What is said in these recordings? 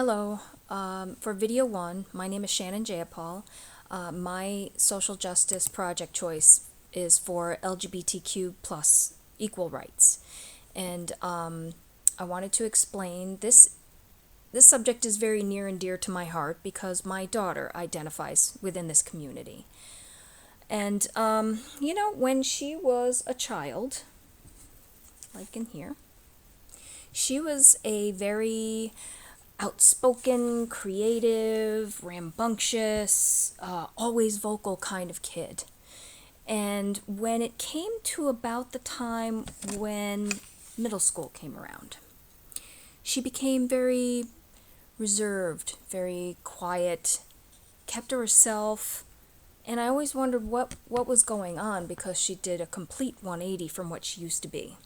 Hello. For video one, my name is Shannon Jayapal. My social justice project choice is for LGBTQ plus equal rights. And I wanted to explain this subject is very near and dear to my heart because my daughter identifies within this community. And, when she was a child, like in here, she was a very outspoken, creative, rambunctious, always vocal kind of kid. And when it came to about the time when middle school came around, she became very reserved, very quiet, kept to herself, and I always wondered what was going on because she did a complete 180 from what she used to be.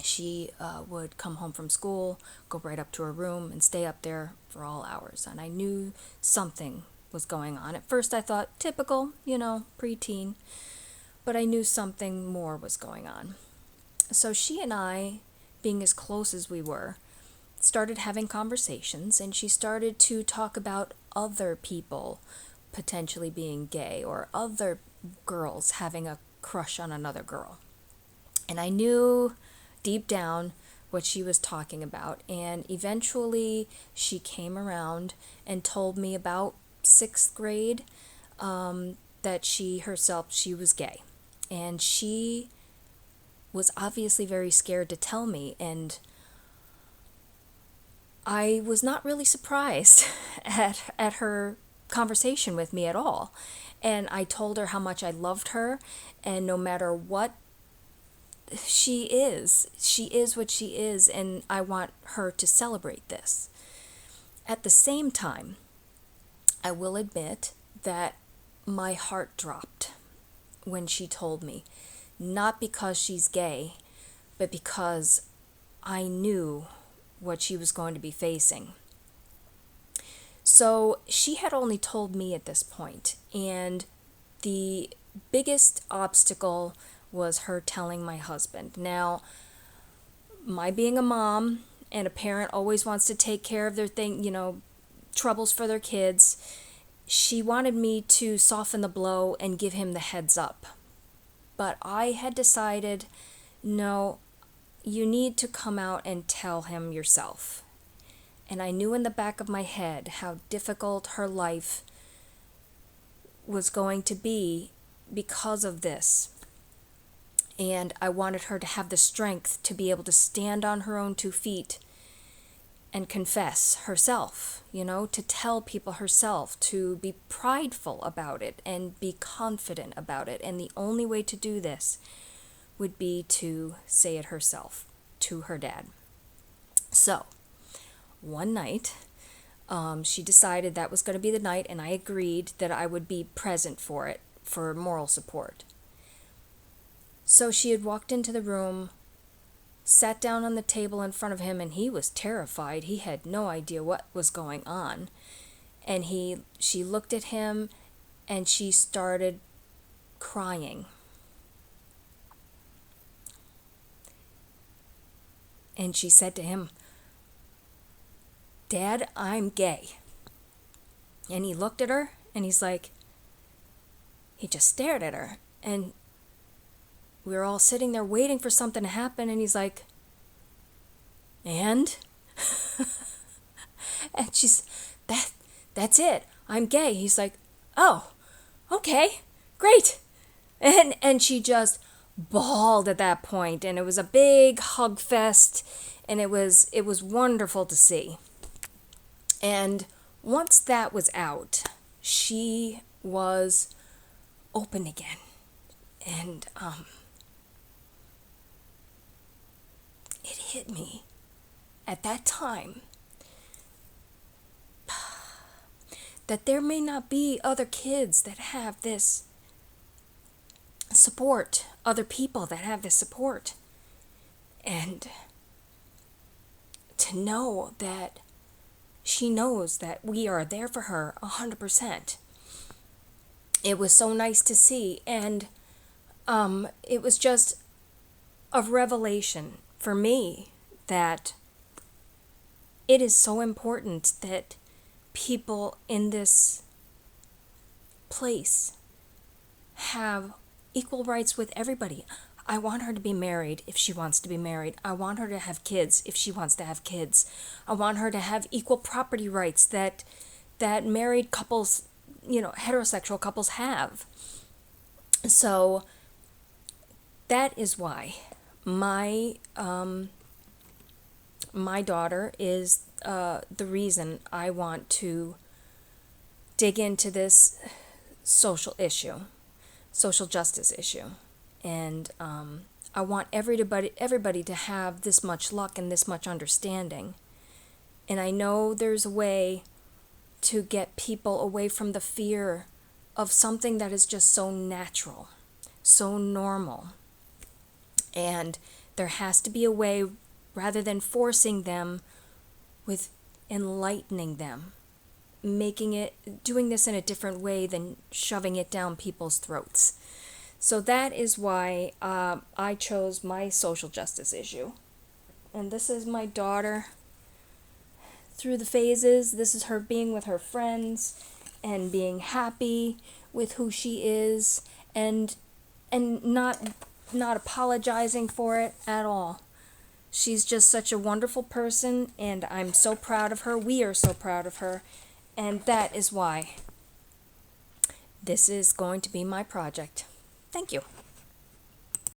She would come home from school, go right up to her room, and stay up there for all hours. And I knew something was going on. At first I thought, typical, preteen. But I knew something more was going on. So she and I, being as close as we were, started having conversations, and she started to talk about other people potentially being gay or other girls having a crush on another girl. And I knew deep down what she was talking about, and eventually she came around and told me about sixth grade that she was gay, and she was obviously very scared to tell me, and I was not really surprised at her conversation with me at all. And I told her how much I loved her, and no matter what she is what she is, and I want her to celebrate this. At the same time, I will admit that my heart dropped when she told me, not because she's gay, but because I knew what she was going to be facing. So she had only told me at this point, and the biggest obstacle was her telling my husband. Now, my being a mom and a parent always wants to take care of their troubles for their kids. She wanted me to soften the blow and give him the heads up. But I had decided, no, you need to come out and tell him yourself. And I knew in the back of my head how difficult her life was going to be because of this. And I wanted her to have the strength to be able to stand on her own 2 feet and confess herself, to tell people herself, to be prideful about it and be confident about it. And the only way to do this would be to say it herself to her dad. So, one night, she decided that was going to be the night, and I agreed that I would be present for it, for moral support. So she had walked into the room, sat down on the table in front of him, and he was terrified. He had no idea what was going on. And she looked at him, and she started crying. And she said to him, "Dad, I'm gay." And he looked at her, and he just stared at her. And we were all sitting there waiting for something to happen, and he's like, "And?" And that's it. I'm gay. He's like, "Oh, okay, great." And she just bawled at that point, and it was a big hug fest, and it was wonderful to see. And once that was out, she was open again. And it hit me at that time that there may not be other kids that have this support, other people that have this support. And to know that she knows that we are there for her 100%. It was so nice to see, and it was just a revelation for me that it is so important that people in this place have equal rights with everybody. I want her to be married if she wants to be married. I want her to have kids if she wants to have kids. I want her to have equal property rights that married couples, heterosexual couples have. So that is why my daughter is the reason I want to dig into this social justice issue, and I want everybody to have this much luck and this much understanding. And I know there's a way to get people away from the fear of something that is just so natural, so normal. And there has to be a way, rather than forcing them, with enlightening them, doing this in a different way than shoving it down people's throats. So that is why I chose my social justice issue. And this is my daughter through the phases. This is her being with her friends and being happy with who she is, and not apologizing for it at all. She's just such a wonderful person, and I'm so proud of her. We are so proud of her, and that is why this is going to be my project. Thank you.